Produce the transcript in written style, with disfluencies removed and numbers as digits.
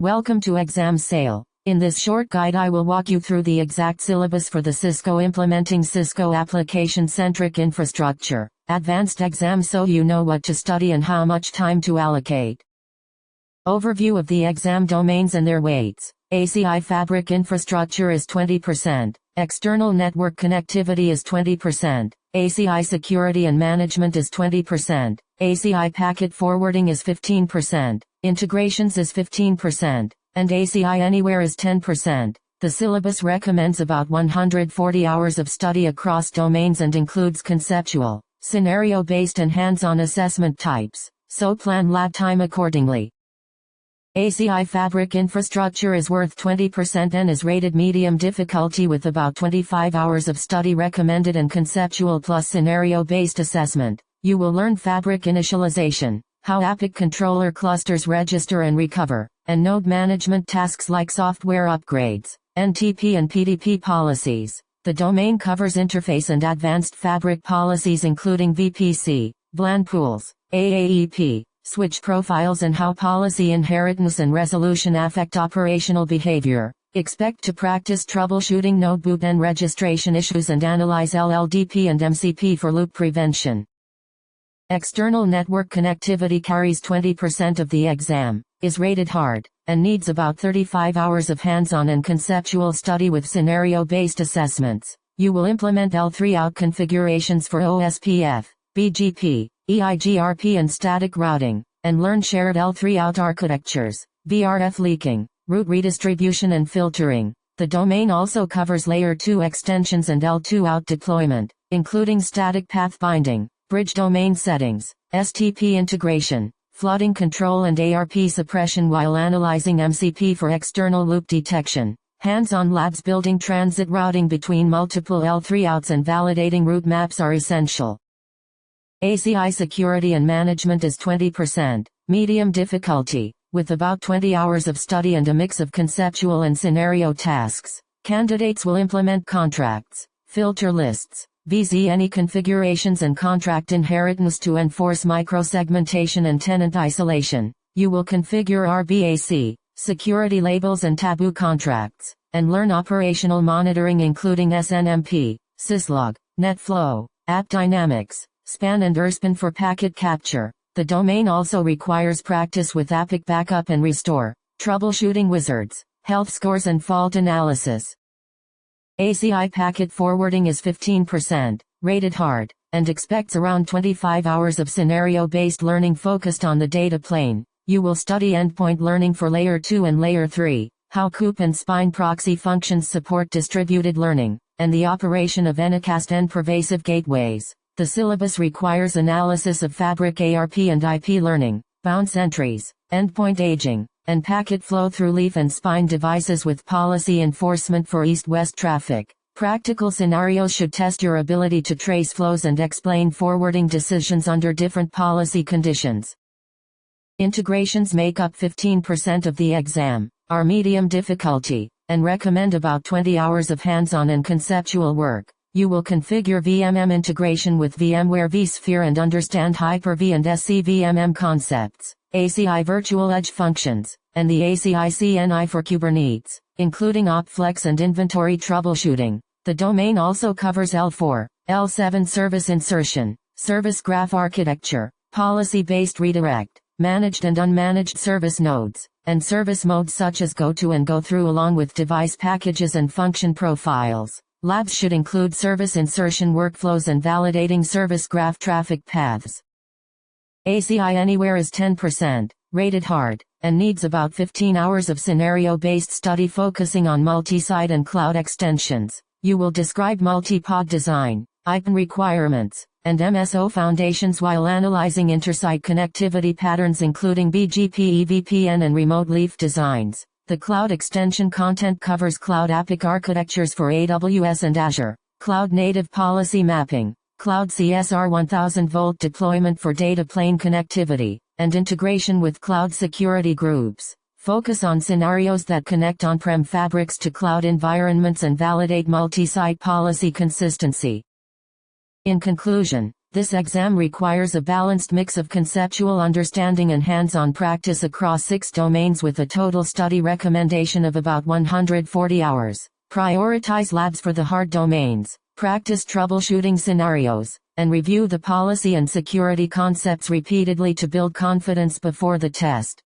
Welcome to Exam Sale. In this short guide I will walk you through the exact syllabus for the Cisco implementing Cisco application-centric infrastructure, advanced exam so you know what to study and how much time to allocate. Overview of the exam domains and their weights. ACI fabric infrastructure is 20%, external network connectivity is 20%, ACI security and management is 20%, ACI packet forwarding is 15%, integrations is 15%, and ACI anywhere is 10%. The syllabus recommends about 140 hours of study across domains and includes conceptual, scenario-based and hands-on assessment types, so plan lab time accordingly. ACI fabric infrastructure is worth 20% and is rated medium difficulty with about 25 hours of study recommended and conceptual plus scenario-based assessment. You will learn fabric initialization, how APIC controller clusters register and recover, and node management tasks like software upgrades, NTP and PDP policies. The domain covers interface and advanced fabric policies including VPC, VLAN pools, AAEP, switch profiles and how policy inheritance and resolution affect operational behavior. Expect to practice troubleshooting node boot and registration issues and analyze LLDP and MCP for loop prevention. External network connectivity carries 20% of the exam, is rated hard, and needs about 35 hours of hands-on and conceptual study with scenario-based assessments. You will implement L3 out configurations for OSPF, BGP, EIGRP and static routing, and learn shared L3 out architectures, VRF leaking, route redistribution and filtering. The domain also covers Layer 2 extensions and L2 out deployment, including static path binding, bridge domain settings, STP integration, flooding control and ARP suppression while analyzing MCP for external loop detection. Hands-on labs building transit routing between multiple L3 outs and validating route maps are essential. ACI security and management is 20%, medium difficulty, with about 20 hours of study and a mix of conceptual and scenario tasks. Candidates will implement contracts, filter lists, VZNE configurations and contract inheritance to enforce microsegmentation and tenant isolation. You will configure RBAC, security labels and taboo contracts, and learn operational monitoring including SNMP, syslog, NetFlow, App Dynamics, SPAN and ERSPAN for packet capture. The domain also requires practice with APIC backup and restore, troubleshooting wizards, health scores and fault analysis. ACI packet forwarding is 15%, rated hard, and expects around 25 hours of scenario-based learning focused on the data plane. You will study endpoint learning for Layer 2 and Layer 3, how COOP and spine proxy functions support distributed learning, and the operation of Anycast and pervasive gateways. The syllabus requires analysis of fabric ARP and IP learning, bounce entries, endpoint aging, and packet flow through leaf and spine devices with policy enforcement for east-west traffic. Practical scenarios should test your ability to trace flows and explain forwarding decisions under different policy conditions. Integrations make up 15% of the exam, are medium difficulty, and recommend about 20 hours of hands-on and conceptual work. You will configure VMM integration with VMware vSphere and understand Hyper-V and SCVMM concepts, ACI virtual edge functions, and the ACI CNI for Kubernetes, including OpFlex and inventory troubleshooting. The domain also covers L4, L7 service insertion, service graph architecture, policy-based redirect, managed and unmanaged service nodes, and service modes such as go to and go through along with device packages and function profiles. Labs should include service insertion workflows and validating service graph traffic paths. ACI anywhere is 10%, rated hard, and needs about 15 hours of scenario-based study focusing on multi-site and cloud extensions. You will describe multi-pod design, IPN requirements, and MSO foundations while analyzing intersite connectivity patterns including BGP EVPN and remote leaf designs. The cloud extension content covers cloud APIC architectures for AWS and Azure, cloud native policy mapping, cloud CSR 1000-volt deployment for data plane connectivity, and integration with cloud security groups. Focus on scenarios that connect on-prem fabrics to cloud environments and validate multi-site policy consistency. In conclusion, This exam requires a balanced mix of conceptual understanding and hands-on practice across 6 domains with a total study recommendation of about 140 hours. Prioritize labs for the hard domains, practice troubleshooting scenarios, and review the policy and security concepts repeatedly to build confidence before the test.